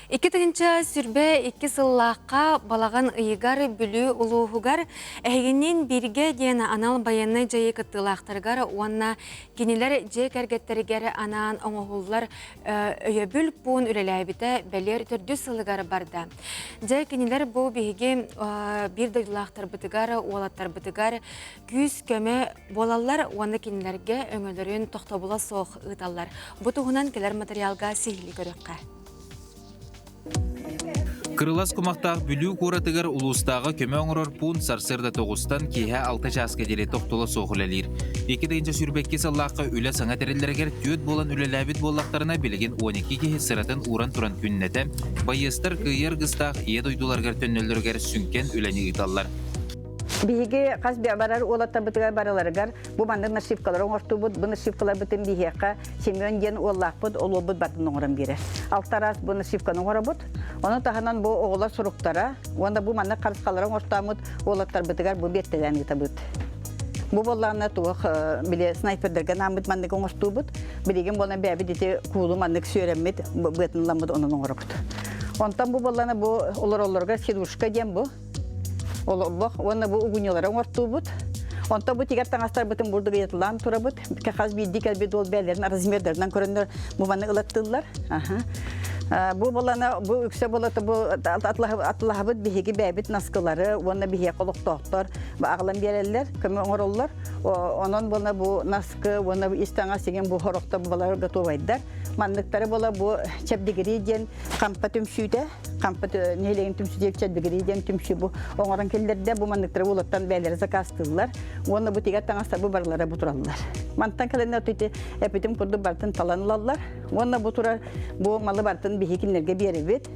Икки тыгынча сүрбе икки сыллаққа балаған ыйыгар бүлі улуғығар әйгеннен бірге ден анал баянны жайы кыттылақтарғар уанна кенелер жай кәргеттерігер анаан оңығылар өйебіл пуын үреләйбіті бәлер түрді сылығар барда. Жай кенелер бұл бейге бір дойлақтар бұтығар, уалаттар бұтығар, күз көмі болалар уанны кенелерге өңілерін тоқтабыла соқ ұталар. Бұтығынан келер материалға сейілі көріққа. Кырылас кумақтағы бүлі көратығыр ұлыстағы көмі оңырор пун сарсырда тоғыстан кейе 6 жасқа дере тоқтылы соғылалыр. 2-ден сүрбекке саллаққа үлі саңа тәрелерігер төт болан үлеләбіт болақтарына білеген 12 кейі сыратын уран туран күннеті, байыстыр күйер ғыстақ ед ойдуларғар төннелдергер сүнкен үләні ұйталар. Биһиги кас барар олата бытыгай бараларыгар бу банды насипкалар оңортубут бу насипкалар бытын биһиэкка Семен ден оллакпыт олобут батын оңоран бире. Алтарас бу насипканы оңорабут. Оны таханан бу огола суруктара, онда бу манны карыскалар оңортамыт олаттар бытыгар бу беттелен итабыт. Бу болларына туох биле снайпердерге намыт манны оңортубут, билеген болна бәби дите кулу манны сөйрәммит бытын ламыт онун оңорабут. Онтан бу болларына бу олар-оларга сидушка дем бу. Олорлох, онна бу угуньолары оңортубут. Онта бу тигер таңастар бутын бурдуга етылан турабут. Кахаз бидди кәлбе дол бәлерин размердерден көрөндөр бу маны ылаттылар. Бу болана бу үксе болаты бу атлахабыт биһиги бәбит наскылары, онна биһия колоктоктор, бу аглан береллер, көмө оңороллар. Онон болна бу наскы, онна истаңа сеген бу хорокта булар готовайдар. Манныктары бола бу чәбдигери ден кампа төмшүдә, кампа нелеген төмшүдә чәбдигери ден төмшү бу оңоран келләрдә бу манныктары булаттан бәләре закастылар. Онна бу тигә таңастар бу барлары бу тураллар. Мантан календар төте эпитим курды бартын таланлалар. Онна бу тура бу малы бартын бихикинләргә беребет.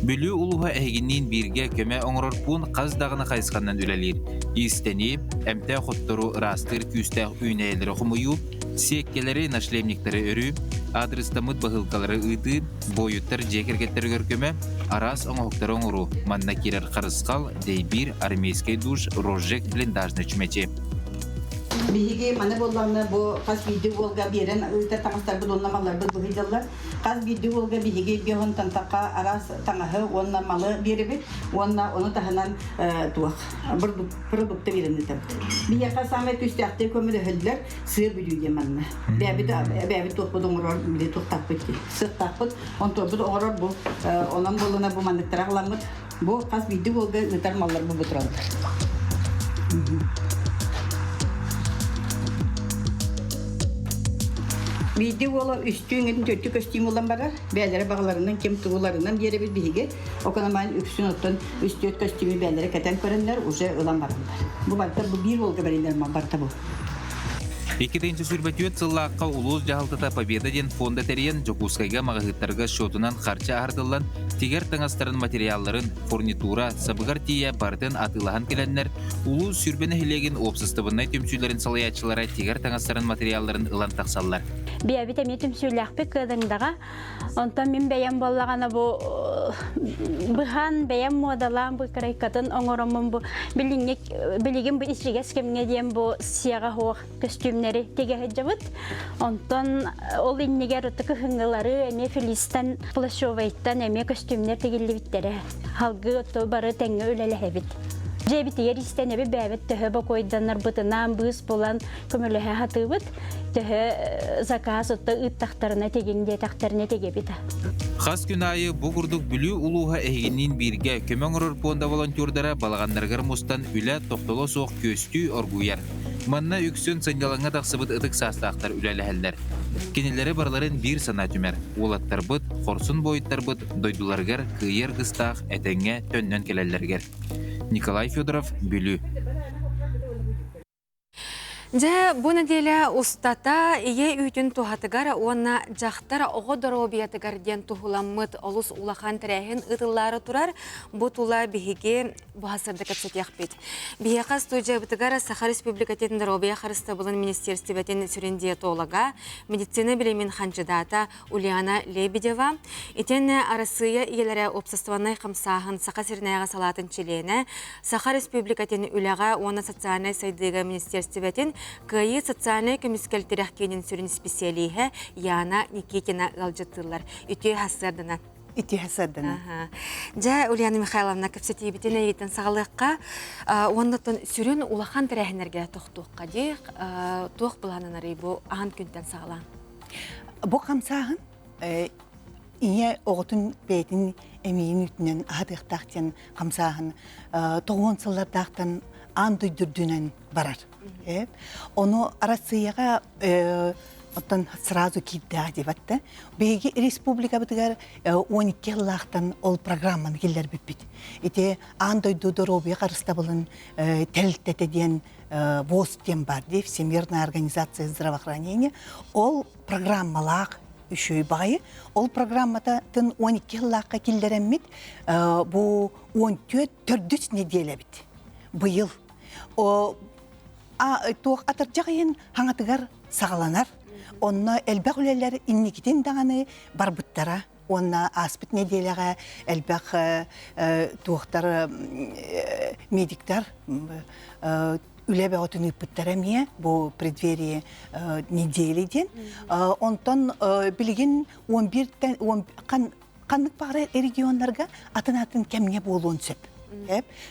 Бүлі улуға әйгіннен бірге көмі оңырор пун қаздағына қайысқаннан үлелер. Истені, әмті құттыру растыр күстәқ үйнәйелері құмыю, секкелері нашлемниктері өрі, адрестамыд бағылқалары ұйты, бойыттар жекергеттері көркөмі, арас оңықтары оңыру, манна керер қарысқал, дейбір армейскай душ рожжек блиндажны чүмече. Биһиги маны болларны бу кас видео болга берен ыта таңастар бу доннамалар бу хыжаллар кас видео болга биһиги беон тантака арас таңахы онна малы беребит онна оны таханан туак продукты беренде тап бия касаме түстәкте көмөлө хөллөр сыр бүлүгө манна бәбит топ бодоңор биле токтап кетти сыр тапыт он топ бодоңор бу онан болуна бу мандыктарагламыт бу кас видео болга ытар маллар бу бутралар. Видео ола үстүңүн төттү костюм улан бара, бәләре багларынан кем тугуларынан беребит биге. Оканаман үксүн оттон үстөт костюмы бәләре катан көрөннөр, уже улан барылар. Бу барта бу бир болга берилер ма барта бу. 2-ден сүрбәтүет сыллаққа улуыз жағалтыта победа ден фонда тәрен Жокускайга мағығыттарға шотынан қарча ардылан Тигер таңастарын материалларын фурнитура сабыгар тия бардын атылахан келеннер улуу сүрбені хилеген опсыстыбыннай төмсүйлерин салаячылары тигер таңастарын материалларын ылан тақсаллар. Биябит эми төмсүйләхпе кыдыңдаға. Онтан мен бәйәм боллағана бу быхан бәйәм модалан бу карайкатын оңоромын бу билеген бу исригес кемге диен бу сияга хоқ костюмнери теге хеджабыт. Онтан ол иннегер утыкы хыңгылары эме филистан плашовайттан эме костюмнер тегелли биттере. Халгы ото бары теңге өлеле хебит. Жебитер истенеби бәбет төһө бокойданнар бытынан быз болан көмөлөһө хатыбыт төһө заказ отто ыттактарына тегенде тактарына тегебит. Хас күн айы бугурдук бүлүү улууга эхигинин бирге көмөңөрөр понда волонтердара балагандаргар мустан үле токтоло соок көстүү оргуяр. Манна үксүн сынгалаңа тақсыбыт ытык састақтар үлеләһәлләр. Кенелері барларын бир сана түмәр. Олаттар быт, хорсын бойыттар быт, дойдуларгар, кыйыр гыстақ, әтәңе төннен келеллергер. Николай Федоров, Бүлүү. Жа бу неделя устата ие үтін тухатыгар онна жақтар оғы доробиятыгар ден тухуламмыт олус улахан тірәхін ытыллары турар бу тула бихиге бұхасырды кәпсетияқ бет. Бихеқа студия бітігар Саха Республикатетін доробия қарысты бұлын министерстебетін сүрен диетолога, медицина білемен ханчыдата Ульяна Лебедева, итен арасыя иелері обсастыванай қамсағын Саха сирнайға салатын челені, Саха Республикатын үліға оны социальный сайдыға министерстебетін кайы социальный көміскелтерек кенін сүрін специалиhe Яна Никитина ғалжытылар. Үтей хасырдына. Үтей хасырдына. Жа Ульяна Михайловна көпсеті бітіне етін сағылыққа оннатын сүрін улахан тірәхінерге тоқтуққа дейік. Тоқ бұланынары бұл аған күнтен сағылан. Бұл қамсағын ие оғытын бәйтін әмейін үтінен ағадықтақтен қамсағын тоғын сыллардақтан ан дүйдірдінен барар. Оны арасыяға оттан сразу кидда дебатты. Беги республика бітігер 12 лақтан ол программаны келдер бітпет. Ете андойду доробия қарыста болын тәлттетеден ВОЗ-тен бар де, Всемирная организация здравоохранения. Ол программалақ үшөй байы. Ол программата тын 12 лаққа келдеренмет, бұл 14 неделя бит. Бұйыл. Тоқ атыржағайын хаңатығар сағаланар. Онна әлбәқ үлелер иннекетен дағаны бар бұттара. Онна аспыт неделяға әлбәқ тоқтар медиктар үләбә отын үппіттара мие, бұл предверие неделеден. Онтан білген 11-тен, қанық бағыр регионларға атын кәміне болуын сөп.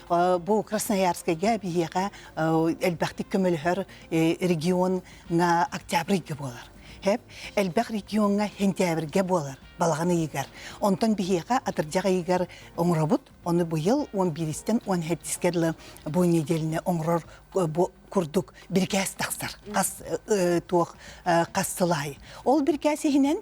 Бұл Красноярскайға бейеға әлбәқтік көмілігір регионға октябрге болар. Әлбәқ регионға хентябрге болар, балағаны егер. Онтан бейеға атыржаға егер оңырабыд, оны бұйыл 11-тен 17-керлі бұл неделіне оңырар күрдік біргәс тақсар, қас сылай. Ол біргәсі хінен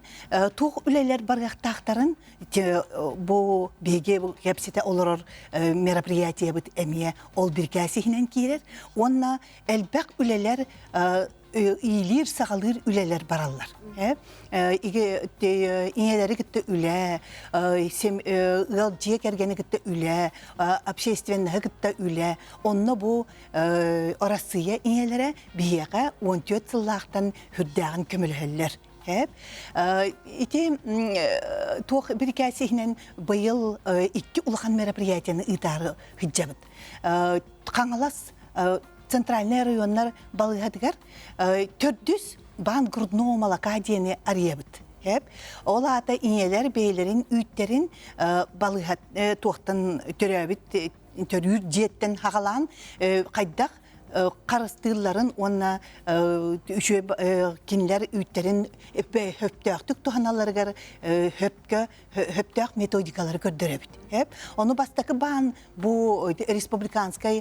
туқ үлелер барғақ тақтарын бұл беге кәпсеті олырыр мероприятия бұд әмие ол біргәсі хінен кейлер. Онна әлбәқ үлелер ийлер сағалыр үлелер баралар. Инелері күтті үле, ғалжия кәргені күтті үле, общественні күтті үле. Онна бұл орасыя инелері бейеға 14 сыллақтан хүрдәғін көмілхелер. Ити тоқ бір кәсігінен бұйыл 2 ұлған мероприятияны ұйтары хүджабыд. Қаңалас центральный районlar балыгадыгар 400 бан грудного молока дені арьебыд. Ол ата инелер бейлерин үйттерин балыгад тоқтан төрәбіт төрүр жеттен хағалан қайдақ қарыстырларын онна кинлер үйттерин хөптөктүк туханаларыгар хөптөк методикалары көрдөрөбүт. Оны бастакы баан бу республиканскай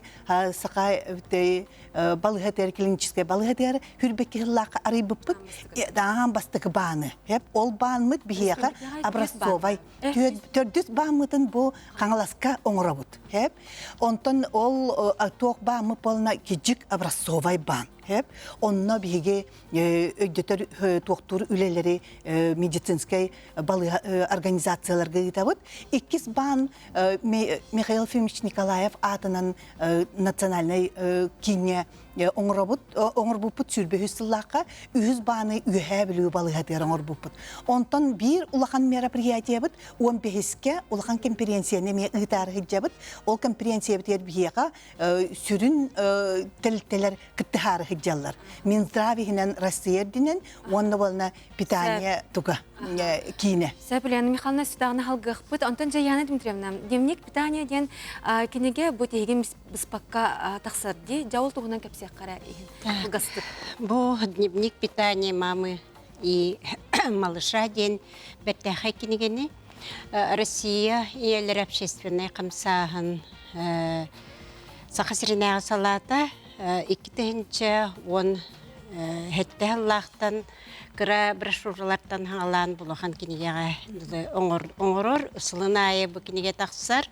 сакай балыгатер клиническая балыгатер хүрбекке лак арыбыппыт даан бастакы бааны. Ол баанмыт бияка образцовай. Төрдүс баамытын бу каңаласка оңоробут. Онтон ол тоқ баамы полна кижик образцовай баан. Hep onunla bihe ödetör doktor üleleri медицинской организациялар гыйтабыт. Иккис бан Михаил Фимович Николаев атынан национальный кине оңырбуппут сүрбөһүсыллааққа үһүз баны үһә билүү балыһатыр оңырбуппут. Онтон бир улахан мероприятие бит, он бехиске улахан конференция неме ытары хиджабыт. Ол конференция битер бияга сүрүн телтелер кыттыхары хиджаллар. Минздрави хинен Россиядинен онна болна питание туга кине. Сәбилән Михайловна Судагына халгыхпыт. Онтон Жаяна Дмитриевна, дневник питания ден кинеге бу тегим беспакка тахсырди, жаул тугунан кепсек кара иһин. Гастык. Бу дневник питания мамы и малыша ден бертәхә кинегене Россия иелер общественный камсаһын сахасринага салата 2-нче он хеттәллахтан кыра брошюралардан хаңалан булахан кинегеге оңорор ысылынайы бу кинеге тахсар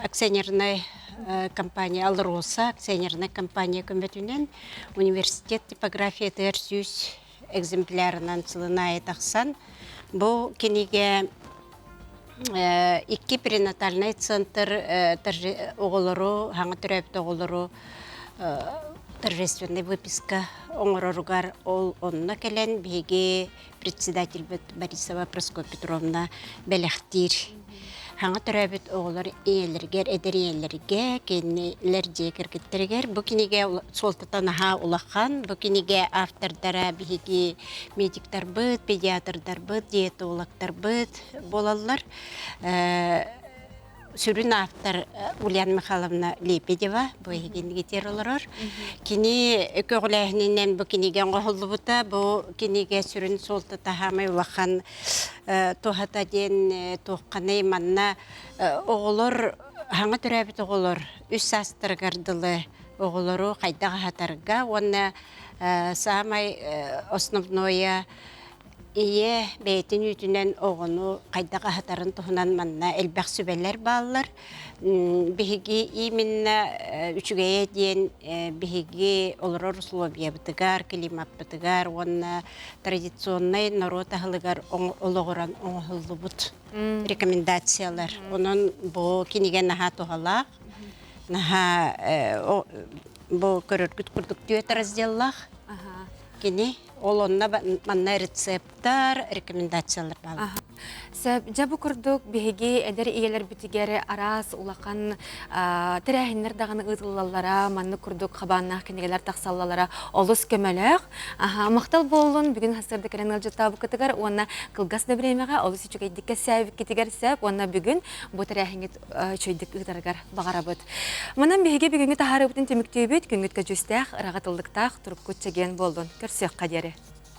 акционерная компания Алроса, акционерная компания көмбетүнен университет типография терсюс экземплярынан сылынайы тахсан бу кинеге 2 перинатальный центр оголору хаңа төрөптө оголору торжественная выписка оңороругар ол онна келен биге председатель Борисова Прасковья Петровна Белехтир. Хаңа төрөбүт оголор иелергер, эдериелерге, кенелерде киргиттергер. Бу кинеге солтатан аха улахан, бу кинеге автордара биги медиктар быт, педиатрдар быт, диетологтар быт болалар. Сүрін автор Ульяна Михайловна Лепедева, бу егенге теролорор. Кини көгләһнинен бу кинеге оңголу бута, бу кинеге сүрін солтата хамай улахан тохата ден тохканы манна оголор хаңа төрәбит оголор үс астыргардылы оголору кайдага хатарга онна самай основное ие бейтин үтүнен огону кайдага хатарын тухунан манна элбах сүбелер баалар биһиги именно үчүгeye диен биһиги олорор условия бытыгар климат бытыгар онна традиционный народ ахылыгар ологоран оңоллубут рекомендациялар онун бу киниге наха тухалак наха бу көрөргүт курдук түөт разделлах кини олонна манна рецепттар, рекомендациялар бар. Сәб жабы күрдік беге әдер иелер бітігері арас улақан тірәхінлер дағаны ұтылалара, манны күрдік қабаннақ кенегелер тақсалалара олыс көмелек. Мақтал болуын бүгін хасырды кәрін ғалжыта бұл кітігер, онна қылғас дәбіремеға олыс үчіге дікке сәбі кетігер сәб, онна бүгін бұл тірәхінгет чөйдік ұтарғар бағара бұд. Мұнан беге бүгінгі тахары бұтын теміктей бүт, күнгітке жүстәқ, рағатылдықтақ, тұрып көтчеген болдың. Көрсек қадері.